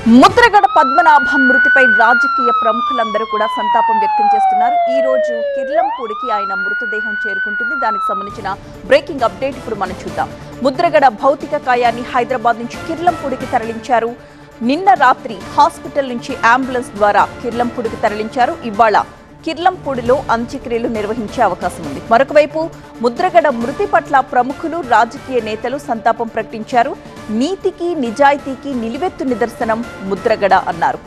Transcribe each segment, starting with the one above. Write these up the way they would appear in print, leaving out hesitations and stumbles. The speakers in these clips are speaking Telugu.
ముద్రగడ పద్మనాభం మృతిపై రాజకీయ ప్రముఖులందరూ కూడా సంతాపం వ్యక్తం చేస్తున్నారు. ఈ రోజు కిర్లంపూడికి ఆయన మృతదేహం చేరుకుంటుంది. దానికి సంబంధించిన బ్రేకింగ్ అప్డేట్ ఇప్పుడు మనం చూద్దాం. ముద్రగడ భౌతిక కాయాన్ని హైదరాబాద్ నుంచి కిర్లంపూడికి తరలించారు. నిన్న రాత్రి హాస్పిటల్ నుంచి అంబులెన్స్ ద్వారా కిర్లంపూడికి తరలించారు. ఇవాళ కిర్లంపూడిలో అంత్యక్రియలు నిర్వహించే అవకాశం ఉంది. మరొక వైపు ముద్రగడ మృతి పట్ల ప్రముఖులు, రాజకీయ నేతలు సంతాపం ప్రకటించారు. నీతికి నిజాయితీకి నిలువెత్తు నిదర్శనం ముద్రగడ అన్నారు.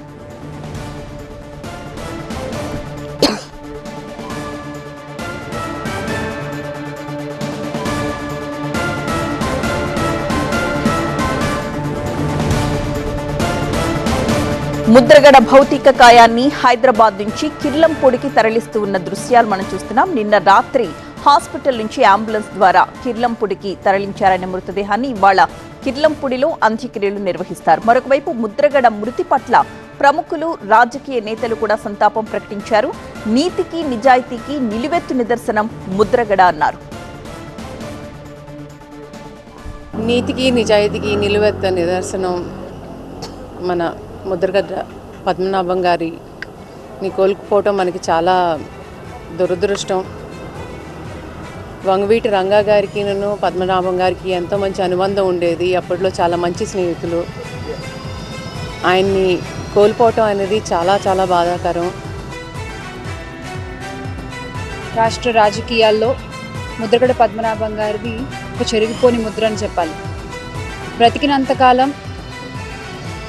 ముద్రగడ భౌతిక కాయాన్ని హైదరాబాద్ నుంచి కిర్లంపూడికి తరలిస్తూ ఉన్న దృశ్యాలు మనం చూస్తున్నాం. నిన్న రాత్రి హాస్పిటల్ నుంచి అంబులెన్స్ ద్వారా కిర్లంపూడికి తరలించారనే మృతదేహాన్ని ఇవాళ కిర్లంపూడిలో అంత్యక్రియలు నిర్వహిస్తారు. మరొక వైపు ముద్రగడ మృతి పట్ల ప్రముఖులు, రాజకీయ నేతలు కూడా సంతాపం ప్రకటించారు. నీతికి నిజాయితీకి నిలువెత్తు నిదర్శనం ముద్రగడ అన్నారు. నీతికి నిజాయితీకి నిలువెత్తు నిదర్శనం మన ముద్రగడ పద్మనాభం గారిని కోల్పోవటం మనకి చాలా దురదృష్టం. వంగవీటి రంగా గారికి పద్మనాభం గారికి ఎంతో మంచి అనుబంధం ఉండేది. అప్పట్లో చాలా మంచి స్నేహితులు. ఆయన్ని కోల్పోవటం అనేది చాలా చాలా బాధాకరం. రాష్ట్ర రాజకీయాల్లో ముద్రగడ పద్మనాభం గారిది ఒక చెరిగిపోని ముద్ర అని చెప్పాలి. బ్రతికినంతకాలం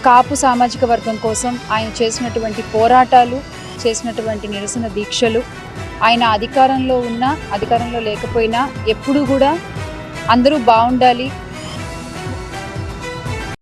కాపు సామాజిక వర్గం కోసం ఆయన చేసినటువంటి పోరాటాలు, చేసినటువంటి నిరసన దీక్షలు, ఆయన అధికారంలో ఉన్నా అధికారంలో లేకపోయినా ఎప్పుడూ కూడా అందరూ బాగుండాలి,